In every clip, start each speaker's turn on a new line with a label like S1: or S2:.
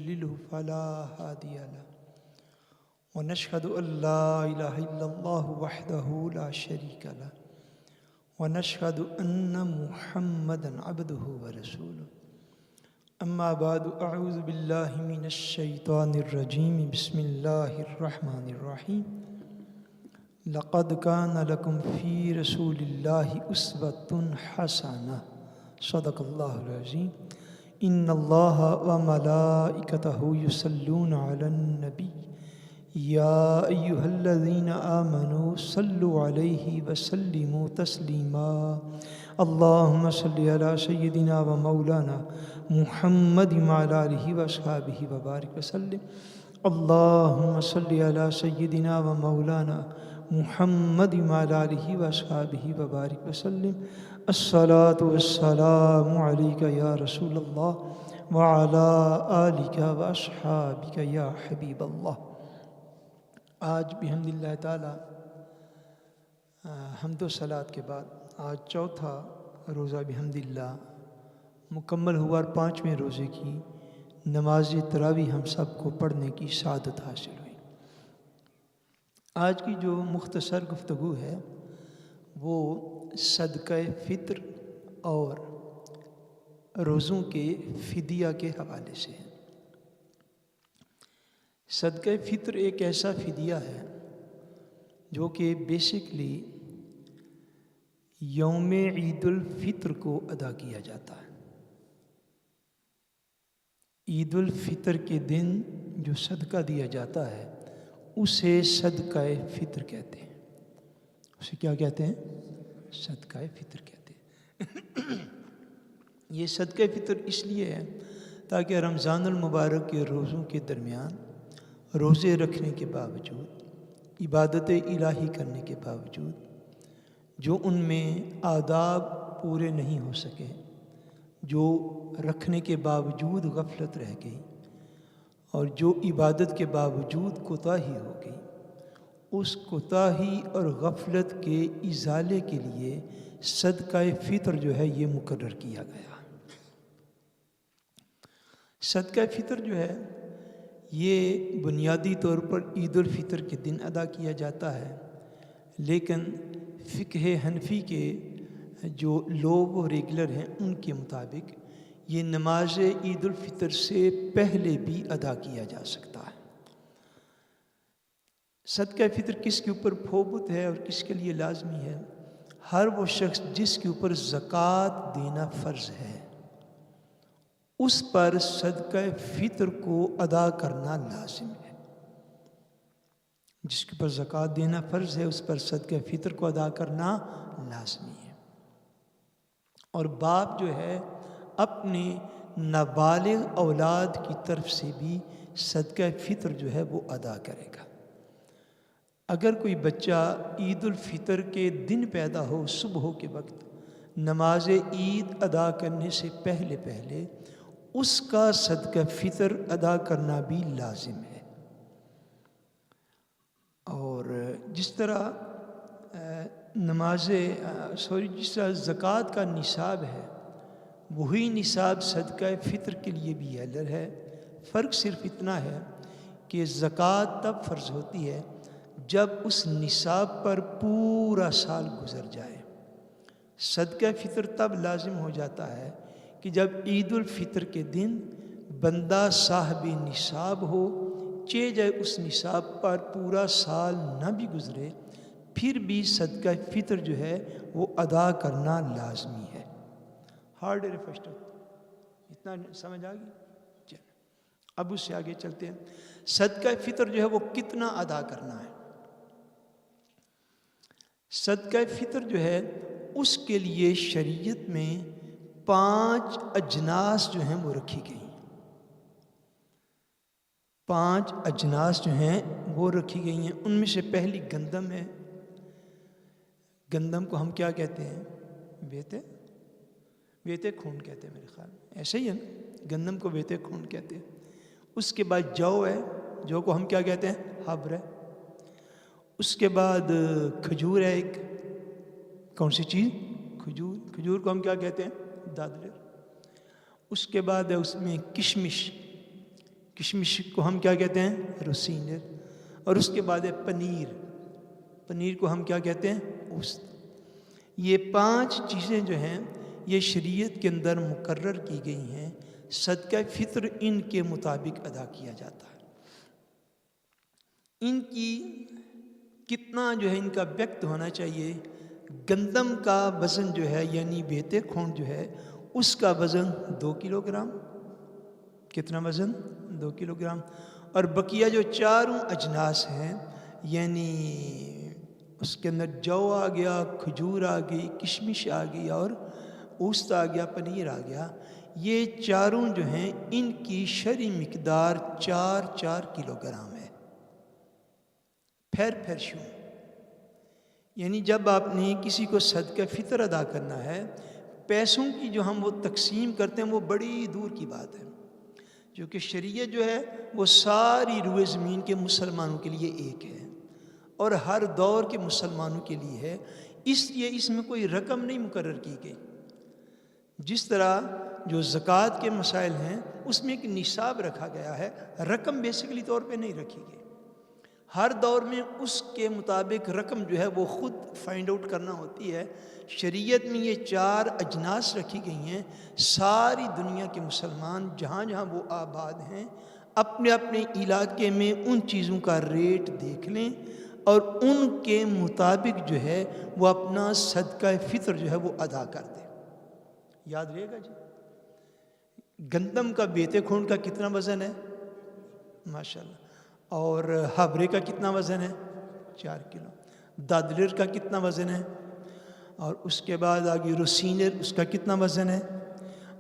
S1: يضلله فلا هادي له ونشهد أن لا إله إلا الله وحده لا شريك له ونشهد أن محمدا عبده ورسوله أما بعد أعوذ بالله من الشيطان الرجيم بسم الله الرحمن الرحيم لقد كان لكم في رسول الله أسوة حسنة صدق الله العظيم إن الله وملائكته يصلون على النبي يا أيها الذين آمنوا صلوا عليه وسلموا تسليما اللهم صل على سيدنا ومولانا محمد وعلى آله وأصحابه وبارك وسلم اللهم صل على سيدنا ومولانا محمد وعلى آله وأصحابه وبارك وسلم الصلاة والسلام عليك يا رسول الله وعلى آلك وأصحابك يا حبيب الله۔ آج بحمد اللہ تعالی حمد و صلات کے بعد آج چوتھا روزہ بحمد اللہ مکمل ہوا اور 5ویں روزے کی نماز تراویح ہم سب کو پڑھنے کی سعادت حاصل ہوئی۔ آج کی جو مختصر گفتگو ہے وہ صدقہ فطر اور روزوں کے فدیہ کے حوالے سے ہے۔ صدقہ فطر ایک ایسا فدیہ ہے جو کہ بیسکلی یوم عید الفطر کو ادا کیا جاتا ہے۔ عید الفطر کے دن جو صدقہ دیا جاتا ہے اسے صدقہ فطر کہتے ہیں۔ اسے کیا کہتے ہیں؟ صدقہ فطر کہتے ہیں۔ یہ صدقہ فطر اس لیے ہے تاکہ رمضان المبارک کے روزوں کے درمیان روزے رکھنے کے باوجود عبادت الہی کرنے کے باوجود جو ان میں آداب پورے نہیں ہو سکے، جو رکھنے کے باوجود غفلت رہ گئی اور جو عبادت کے باوجود کوتاہی ہو گئی، اس کوتاہی اور غفلت کے ازالے کے لیے صدقہ فطر جو ہے یہ مقرر کیا گیا۔ صدقہ فطر جو ہے یہ بنیادی طور پر عید الفطر کے دن ادا کیا جاتا ہے، لیکن فقہ حنفی کے جو لوگ و ریگولر ہیں ان کے مطابق یہ نماز عید الفطر سے پہلے بھی ادا کیا جا سکتا ہے۔ صدقہ فطر کس کے اوپر فوبت ہے اور کس کے لیے لازمی ہے؟ ہر وہ شخص جس کے اوپر زکوٰۃ دینا فرض ہے اس پر صدقہ فطر کو ادا کرنا لازم ہے۔ جس کے اوپر زکوٰۃ دینا فرض ہے اس پر صدقہ فطر کو ادا کرنا لازمی ہے۔ اور باپ جو ہے اپنے نابالغ اولاد کی طرف سے بھی صدقہ فطر جو ہے وہ ادا کرے گا۔ اگر کوئی بچہ عید الفطر کے دن پیدا ہو صبح کے وقت نماز عید ادا کرنے سے پہلے اس کا صدقہ فطر ادا کرنا بھی لازم ہے۔ اور جس طرح جس طرح زکوٰۃ کا نصاب ہے وہی نصاب صدقہ فطر کے لیے بھی حاضر ہے۔ فرق صرف اتنا ہے کہ زکوٰۃ تب فرض ہوتی ہے جب اس نصاب پر پورا سال گزر جائے، صدقہ فطر تب لازم ہو جاتا ہے کہ جب عید الفطر کے دن بندہ صاحب نصاب ہو، جائے اس نصاب پر پورا سال نہ بھی گزرے پھر بھی صدقہ فطر جو ہے وہ ادا کرنا لازمی ہے۔ ہارڈ ریفسٹ اتنا سمجھ آ گئی؟ چلیں اب اس سے آگے چلتے ہیں۔ صدقہ فطر جو ہے وہ کتنا ادا کرنا ہے؟ صدقہ فطر جو ہے اس کے لیے شریعت میں 5 اجناس جو ہیں وہ رکھی گئی۔ 5 اجناس جو ہیں وہ رکھی گئی ہیں۔ ان میں سے پہلی گندم ہے۔ گندم کو ہم کیا کہتے ہیں؟ ویتے خون کہتے ہیں میرے خیال میں، ایسے ہی ہے نا، گندم کو ویتے خون کہتے ہیں۔ اس کے بعد جو ہے، جو کو ہم کیا کہتے ہیں؟ حبر ہے۔ اس کے بعد کھجور ہے ایک، کون سی چیز؟ کھجور۔ کھجور کو ہم کیا کہتے ہیں؟ دادلر۔ اس کے بعد ہے اس میں کشمش۔ کشمش کو ہم کیا کہتے ہیں؟ روسینر. اور اس کے بعد ہے پنیر. پنیر کو ہم کیا کہتے ہیں؟ اوست. یہ 5 چیزیں جو ہیں یہ شریعت کے اندر مقرر کی گئی ہیں. صدقہ فطر ان کے مطابق ادا کیا جاتا ہے. ان کی کتنا جو ہے ان کا وقت ہونا چاہیے؟ گندم کا وزن جو ہے یعنی بیتے کھونڈ جو ہے اس کا وزن 2 کلو گرام. کتنا وزن؟ 2 کلو گرام. اور بقیہ جو چاروں اجناس ہیں یعنی اس کے اندر جو آ گیا، کھجور آ گئی، کشمش آ گئی اور اوست آ گیا، پنیر آ گیا، یہ چاروں جو ہیں ان کی شرعی مقدار 4 کلو گرام ہے. پھر شو یعنی جب آپ نے کسی کو صدقہ فطر ادا کرنا ہے، پیسوں کی جو ہم وہ تقسیم کرتے ہیں وہ بڑی دور کی بات ہے، جو کہ شریعت جو ہے وہ ساری روئے زمین کے مسلمانوں کے لیے ایک ہے اور ہر دور کے مسلمانوں کے لیے ہے. اس لیے اس میں کوئی رقم نہیں مقرر کی گئی. جس طرح جو زکوٰۃ کے مسائل ہیں اس میں ایک نصاب رکھا گیا ہے، رقم بیسیکلی طور پہ نہیں رکھی گئی. ہر دور میں اس کے مطابق رقم جو ہے وہ خود فائنڈ آؤٹ کرنا ہوتی ہے. شریعت میں یہ 4 اجناس رکھی گئی ہیں. ساری دنیا کے مسلمان جہاں جہاں وہ آباد ہیں اپنے اپنے علاقے میں ان چیزوں کا ریٹ دیکھ لیں اور ان کے مطابق جو ہے وہ اپنا صدقہ فطر جو ہے وہ ادا کر دیں. یاد رہے گا جی. گندم کا بیتے کھونڈ کا کتنا وزن ہے؟ ماشاءاللہ. اور ہابرے کا کتنا وزن ہے؟ 4 کلو. دادلر کا کتنا وزن ہے؟ اور اس کے بعد آگے روسینر اس کا کتنا وزن ہے؟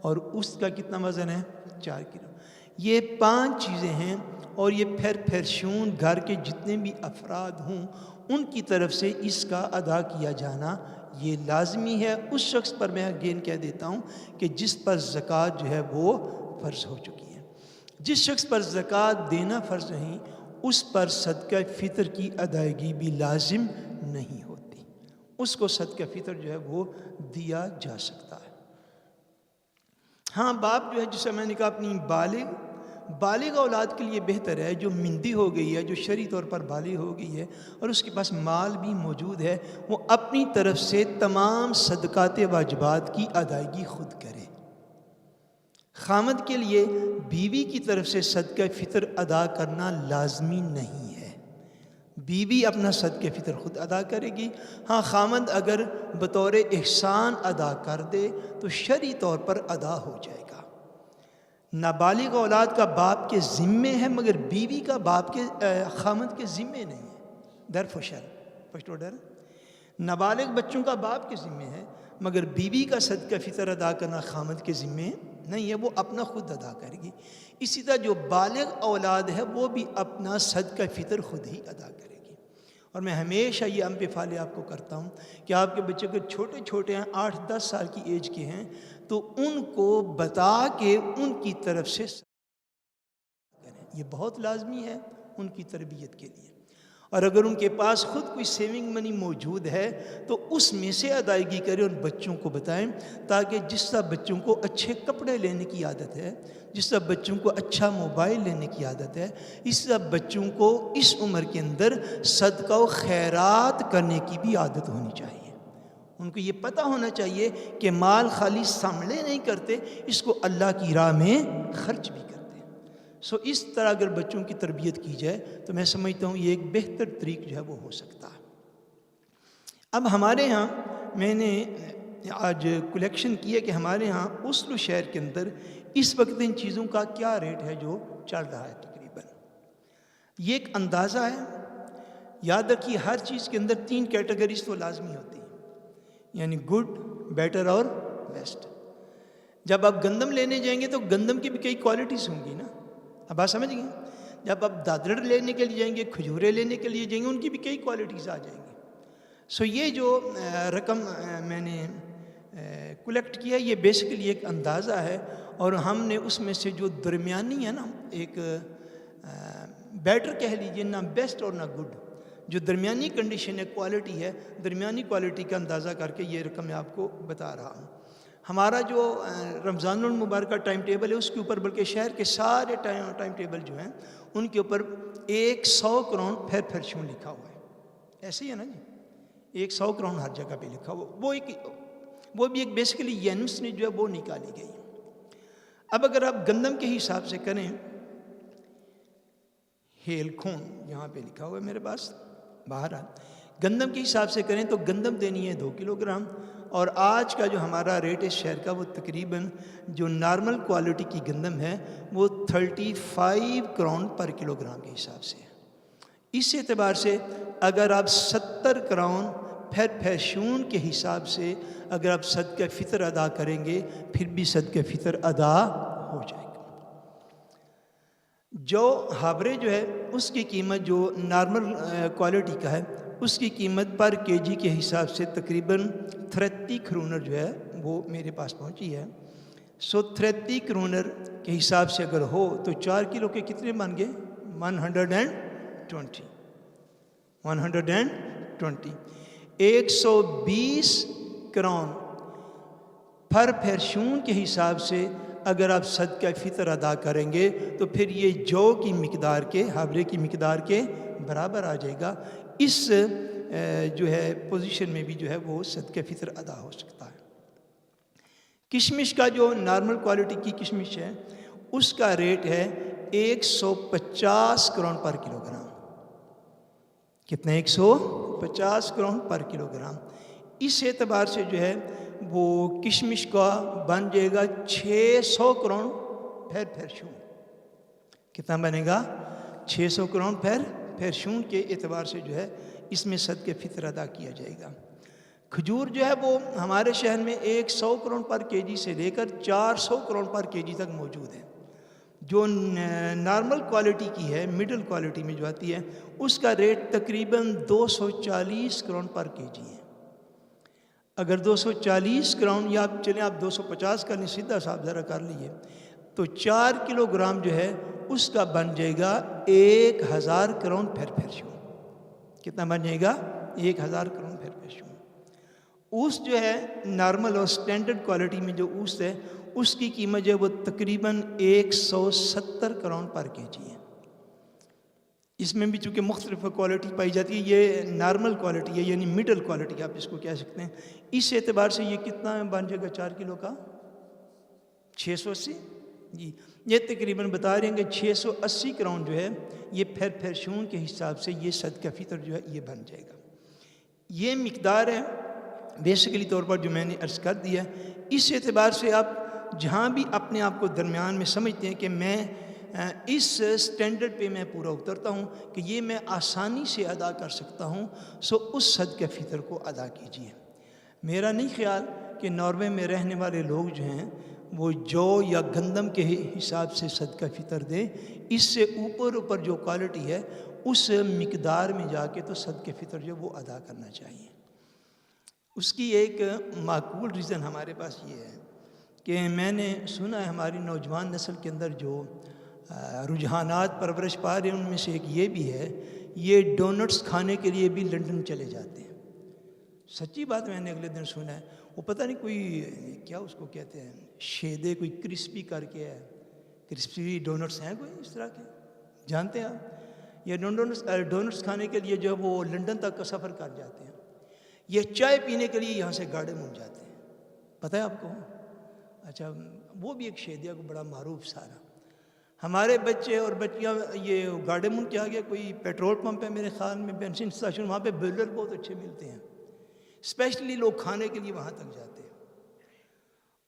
S1: اور اس کا کتنا وزن ہے؟ 4 کلو. یہ 5 چیزیں ہیں اور یہ پھر شون گھر کے جتنے بھی افراد ہوں ان کی طرف سے اس کا ادا کیا جانا یہ لازمی ہے. اس شخص پر میں اگین کہہ دیتا ہوں کہ جس پر زکوٰۃ جو ہے وہ فرض ہو چکی ہے. جس شخص پر زکوٰۃ دینا فرض نہیں اس پر صدقہ فطر کی ادائیگی بھی لازم نہیں ہوتی. اس کو صدقہ فطر جو ہے وہ دیا جا سکتا ہے. ہاں باپ جو ہے جسے میں نے کہا اپنی بالغ اولاد کے لیے بہتر ہے جو مندی ہو گئی ہے، جو شرعی طور پر بالغ ہو گئی ہے اور اس کے پاس مال بھی موجود ہے، وہ اپنی طرف سے تمام صدقات واجبات کی ادائیگی خود کرے. خامد کے لیے بیوی کی طرف سے صدقہ فطر ادا کرنا لازمی نہیں ہے. بیوی اپنا صدقہ فطر خود ادا کرے گی. ہاں خامد اگر بطور احسان ادا کر دے تو شرعی طور پر ادا ہو جائے گا. نابالغ اولاد کا باپ کے ذمے ہے مگر بیوی کا باپ کے خامد کے ذمے نہیں ہے. در فشل پشتو ڈر نابالغ بچوں کا باپ کے ذمے ہے مگر بیوی کا صدقہ فطر ادا کرنا خامد کے ذمے نہیں ہے، وہ اپنا خود ادا کرے گی. اسی طرح جو بالغ اولاد ہے وہ بھی اپنا صدقہ فطر خود ہی ادا کرے گی. اور میں ہمیشہ یہ امپفالے آپ کو کرتا ہوں کہ آپ کے بچے اگر چھوٹے ہیں 8-10 سال کی ایج کے ہیں تو ان کو بتا کے ان کی طرف سے کریں. یہ بہت لازمی ہے ان کی تربیت کے لیے. اور اگر ان کے پاس خود کوئی سیونگ منی موجود ہے تو اس میں سے ادائیگی کریں اور بچوں کو بتائیں تاکہ جس طرح بچوں کو اچھے کپڑے لینے کی عادت ہے، جس طرح بچوں کو اچھا موبائل لینے کی عادت ہے، اس طرح بچوں کو اس عمر کے اندر صدقہ و خیرات کرنے کی بھی عادت ہونی چاہیے. ان کو یہ پتہ ہونا چاہیے کہ مال خالی سامنے نہیں کرتے، اس کو اللہ کی راہ میں خرچ بھی کرتے. اس طرح اگر بچوں کی تربیت کی جائے تو میں سمجھتا ہوں یہ ایک بہتر طریق جو ہے وہ ہو سکتا ہے. اب ہمارے ہاں میں نے آج کلیکشن کی ہے کہ ہمارے ہاں اسلو شہر کے اندر اس وقت ان چیزوں کا کیا ریٹ ہے جو چل رہا ہے. تقریباً یہ ایک اندازہ ہے. یاد رکھیے ہر چیز کے اندر 3 کیٹیگریز تو لازمی ہوتی ہیں، یعنی گڈ، بیٹر اور بیسٹ. جب آپ گندم لینے جائیں گے تو گندم کی بھی کئی کوالٹیز ہوں گی نا. اب بات سمجھ گئے. جب آپ دادر لینے کے لیے جائیں گے، کھجورے لینے کے لیے جائیں گے، ان کی بھی کئی کوالٹیز آ جائیں گی. یہ جو رقم میں نے کلیکٹ کیا یہ بیسیکلی ایک اندازہ ہے اور ہم نے اس میں سے جو درمیانی ہے نا ایک بیٹر کہہ لیجیے، نہ بیسٹ اور نہ گڈ، جو درمیانی کنڈیشن ہے، کوالٹی ہے، درمیانی کوالٹی کا اندازہ کر کے یہ رقم میں آپ کو بتا رہا ہوں. ہمارا جو رمضان المبارک کا ٹائم ٹیبل ہے اس کے اوپر، بلکہ شہر کے سارے ٹائم ٹیبل جو ہیں ان کے اوپر 100 کروڑ پھر شون لکھا ہوا ہے. ایسے ہی ہے نا جی، 100 کروڑ ہر جگہ پہ لکھا ہوا. وہ بھی ایک بیسیکلی ینس نے جو ہے وہ نکالی گئی. اب اگر آپ گندم کے حساب سے کریں، ہیل خون یہاں پہ لکھا ہوا ہے میرے پاس باہر، گندم کے حساب سے کریں تو گندم دینی ہے 2 کلو گرام، اور آج کا جو ہمارا ریٹ ہے شہر کا وہ تقریباً جو نارمل کوالٹی کی گندم ہے وہ 35 کروڑ پر کلو گرام کے حساب سے ہے. اس اعتبار سے اگر آپ 70 کروڑ پھر شون کے حساب سے اگر آپ صدقہ فطر ادا کریں گے پھر بھی صدقہ فطر ادا ہو جائے گا. جو ہابرے جو ہے اس کی قیمت جو نارمل کوالٹی کا ہے اس کی قیمت پر کے جی کے حساب سے تقریباً 30 کروڑ جو ہے وہ میرے پاس پہنچی ہے. 30 کروڑ کے حساب سے اگر ہو تو 4 کلو کے کتنے بن گئے؟ 120. 120 کروڑ پھر شون کے حساب سے اگر آپ صدقہ فطر ادا کریں گے تو پھر یہ جو کی مقدار کے ہابرے کی مقدار کے برابر آ جائے گا. اس جو ہے پوزیشن میں بھی جو ہے وہ صدقہ فطر ادا ہو سکتا ہے. کشمش کا جو نارمل کوالٹی کی کشمش ہے اس کا ریٹ ہے 150 کروڑ پر کلو گرام. کتنا؟ 150 کروڑ پر کلو گرام. اس اعتبار سے جو ہے وہ کشمش کا بن جائے گا 600 کروڑ پھر شون. کتنا بنے گا؟ 600 کروڑ پھر شون کے اعتبار سے جو ہے اس میں صدقہ فطر ادا کیا جائے گا. کھجور جو ہے وہ ہمارے شہر میں 100 کروڑ پر کے جی سے لے کر 400 کروڑ پر کے جی تک موجود ہے. جو نارمل کوالٹی کی ہے، مڈل کوالٹی میں جو آتی ہے اس کا ریٹ تقریباً 240 کروڑ پر کے جی ہے. اگر 240 کروڑ یا چلیں آپ 250 کا نہیں سیدھا صاحب ذرا کر لیجیے تو 4 کلو گرام جو ہے اس کا بن جائے گا 1000 کروڑ پھر شون. کتنا بن جائے گا؟ 1000 کروڑ پھر شون. اوس جو ہے نارمل اور سٹینڈرڈ کوالٹی میں جو اوس ہے اس کی قیمت جو ہے وہ تقریباً 170 کروڑ پر کے جی ہے. اس میں بھی چونکہ مختلف کوالٹی پائی جاتی ہے، یہ نارمل کوالٹی ہے یعنی مڈل کوالٹی آپ اس کو کہہ سکتے ہیں. اس اعتبار سے یہ کتنا بن جائے گا 4 کلو کا؟ 680. جی یہ تقریباً بتا رہے ہیں کہ 680 کروڑ جو ہے یہ پھر شون کے حساب سے یہ صدقہ فطر جو ہے یہ بن جائے گا. یہ مقدار ہے بیسیکلی طور پر جو میں نے عرض کر دیا. اس اعتبار سے آپ جہاں بھی اپنے آپ کو درمیان میں سمجھتے ہیں کہ میں اس سٹینڈرڈ پہ میں پورا اترتا ہوں کہ یہ میں آسانی سے ادا کر سکتا ہوں، سو اس صدقہ فطر کو ادا کیجیے. میرا نہیں خیال کہ ناروے میں رہنے والے لوگ جو ہیں وہ جو یا گندم کے حساب سے صدقہ فطر دیں. اس سے اوپر جو کوالٹی ہے اس مقدار میں جا کے تو صدقہ فطر جو وہ ادا کرنا چاہیے. اس کی ایک معقول ریزن ہمارے پاس یہ ہے کہ میں نے سنا ہے ہماری نوجوان نسل کے اندر جو رجحانات پرورش پا رہے ہیں ان میں سے ایک یہ بھی ہے، یہ ڈونٹس کھانے کے لیے بھی لنڈن چلے جاتے ہیں. سچی بات میں نے اگلے دن سنا ہے. وہ پتہ نہیں کوئی کیا اس کو کہتے ہیں شیدے کوئی کرسپی کر کے ہے، کرسپی ڈونٹس ہیں کوئی اس طرح کے، جانتے ہیں آپ؟ یہ ڈونٹس کھانے کے لیے جو ہے وہ لنڈن تک کا سفر کر جاتے ہیں. یہ چائے پینے کے لیے یہاں سے گاڑے مل جاتے ہیں. پتہ ہے آپ کو؟ اچھا وہ بھی ایک شیدیا کو بڑا معروف سارا. ہمارے بچے اور بچیاں یہ گاڑے من کے آگے کوئی پیٹرول پمپ ہے میرے خیال میں، بینزین اسٹیشن، وہاں پہ بوائلر بہت اچھے ملتے ہیں. اسپیشلی لوگ کھانے کے لیے وہاں تک جاتے ہیں.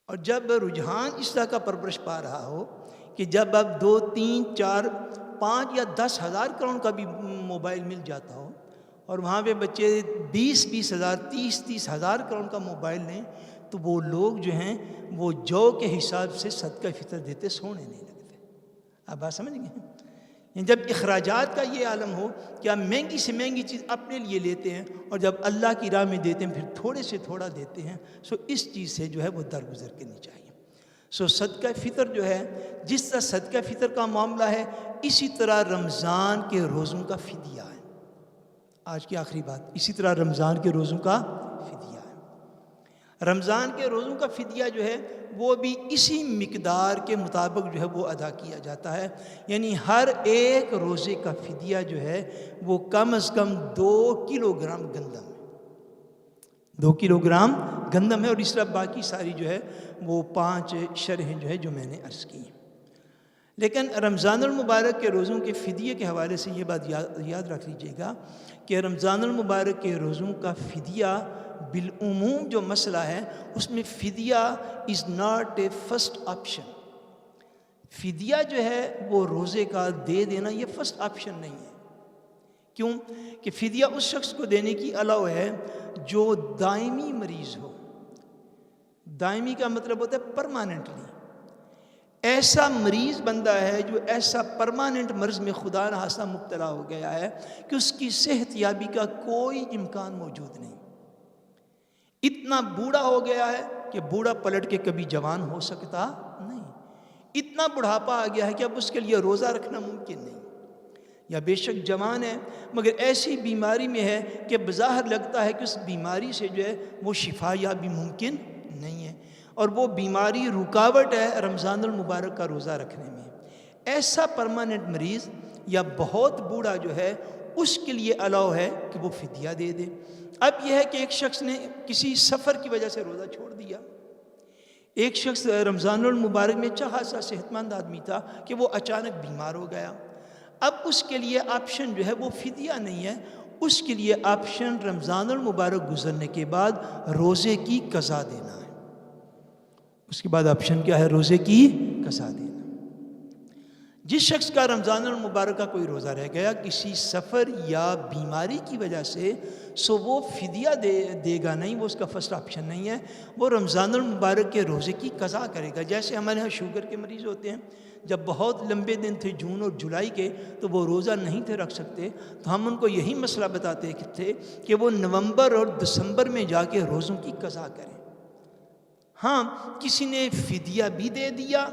S1: اور جب رجحان اس طرح کا پرورش پا رہا ہو کہ جب اب 2 3 4 5 یا 10 ہزار کروڑ کا بھی موبائل مل جاتا ہو اور وہاں پہ بچے 20 ہزار 30 ہزار کروڑ کا موبائل لیں تو وہ لوگ جو ہیں وہ جو کے حساب سے صدقہ فطر دیتے سونے نہیں لگتے. آپ بات سمجھ گئے؟ جب اخراجات کا یہ عالم ہو کہ آپ مہنگی سے مہنگی چیز اپنے لیے لیتے ہیں اور جب اللہ کی راہ میں دیتے ہیں پھر تھوڑے سے تھوڑا دیتے ہیں، سو اس چیز سے جو ہے وہ درگزر کرنی چاہیے. سو صدقہ فطر جو ہے جس طرح صدقہ فطر کا معاملہ ہے اسی طرح رمضان کے روزوں کا فدیہ ہے. آج کی آخری بات، اسی طرح رمضان کے روزوں کا فدیہ ہے. رمضان کے روزوں کا فدیہ جو ہے وہ بھی اسی مقدار کے مطابق جو ہے وہ ادا کیا جاتا ہے، یعنی ہر ایک روزے کا فدیہ جو ہے وہ کم از کم 2 کلو گرام گندم ہے، 2 کلو گرام گندم ہے، اور اس طرح باقی ساری جو ہے وہ 5 شرحیں جو ہے جو میں نے عرض کی ہیں۔ لیکن رمضان المبارک کے روزوں کے فدیے کے حوالے سے یہ بات یاد رکھ لیجئے گا کہ رمضان المبارک کے روزوں کا فدیہ بالعموم جو مسئلہ ہے اس میں فدیہ is not a first option. فدیہ جو ہے وہ روزے کا دے دینا یہ فرسٹ آپشن نہیں ہے۔ کیوں کہ فدیہ اس شخص کو دینے کی الاؤ ہے جو دائمی مریض ہو۔ دائمی کا مطلب ہوتا ہے پرماننٹلی، ایسا مریض بندہ ہے جو ایسا پرماننٹ مرض میں خدا نخواستہ مبتلا ہو گیا ہے کہ اس کی صحت یابی کا کوئی امکان موجود نہیں، اتنا بوڑھا ہو گیا ہے کہ بوڑھا پلٹ کے کبھی جوان ہو سکتا نہیں، اتنا بڑھاپا آ گیا ہے کہ اب اس کے لیے روزہ رکھنا ممکن نہیں، یا بے شک جوان ہے مگر ایسی بیماری میں ہے کہ بظاہر لگتا ہے کہ اس بیماری سے جو ہے وہ شفا یابی ممکن نہیں ہے، اور وہ بیماری رکاوٹ ہے رمضان المبارک کا روزہ رکھنے میں۔ ایسا پرماننٹ مریض یا بہت بوڑھا جو ہے اس کے لیے الاؤ ہے کہ وہ فدیہ دے دے۔ اب یہ ہے کہ ایک شخص نے کسی سفر کی وجہ سے روزہ چھوڑ دیا، ایک شخص رمضان المبارک میں اچھا خاصا صحت مند آدمی تھا کہ وہ اچانک بیمار ہو گیا، اب اس کے لیے آپشن جو ہے وہ فدیہ نہیں ہے، اس کے لیے آپشن رمضان المبارک گزرنے کے بعد روزے کی قضا دینا ہے۔ اس کے بعد آپشن کیا ہے؟ روزے کی قضا دینا۔ جس شخص کا رمضان المبارک کا کوئی روزہ رہ گیا کسی سفر یا بیماری کی وجہ سے، سو وہ فدیہ دے گا نہیں، وہ اس کا فرسٹ آپشن نہیں ہے، وہ رمضان المبارک کے روزے کی قضا کرے گا۔ جیسے ہمارے ہاں شوگر کے مریض ہوتے ہیں، جب بہت لمبے دن تھے جون اور جولائی کے تو وہ روزہ نہیں تھے رکھ سکتے، تو ہم ان کو یہی مسئلہ بتاتے تھے کہ وہ نومبر اور دسمبر میں جا کے روزوں کی قضا کریں۔ ہاں کسی نے فدیہ بھی دے دیا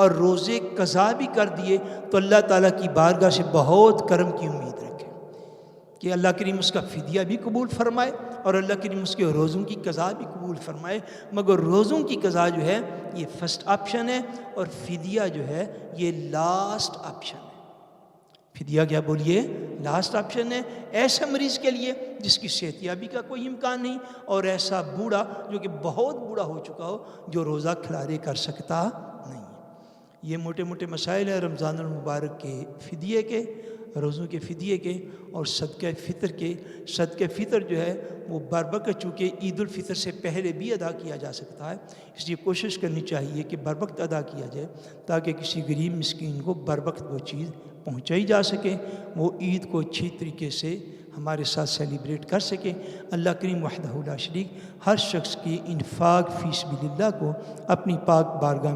S1: اور روزے قضا بھی کر دیے تو اللہ تعالیٰ کی بارگاہ سے بہت کرم کی امید رکھیں کہ اللہ کریم اس کا فدیہ بھی قبول فرمائے اور اللہ کریم اس کے روزوں کی قضا بھی قبول فرمائے، مگر روزوں کی قضا جو ہے یہ فرسٹ آپشن ہے اور فدیہ جو ہے یہ لاسٹ آپشن ہے۔ فدیہ کیا بولیے؟ لاسٹ آپشن ہے، ایسا مریض کے لیے جس کی صحت یابی کا کوئی امکان نہیں، اور ایسا بوڑھا جو کہ بہت بوڑھا ہو چکا ہو جو روزہ کھلارے کر سکتا نہیں۔ یہ موٹے موٹے مسائل ہیں رمضان المبارک کے فدیے کے، روزوں کے فدیے کے اور صدقہ فطر کے۔ صدقہ فطر جو ہے وہ بروقت چونکہ عید الفطر سے پہلے بھی ادا کیا جا سکتا ہے، اس لیے کوشش کرنی چاہیے کہ بروقت ادا کیا جائے تاکہ کسی غریب مسکین کو بروقت وہ چیز پہنچائی جا سکے، وہ عید کو اچھی طریقے سے ہمارے ساتھ سیلیبریٹ کر سکے۔ اللہ کریم وحدہ لا شریک ہر شخص کی انفاق فی سبیل اللہ کو اپنی پاک بارگاہ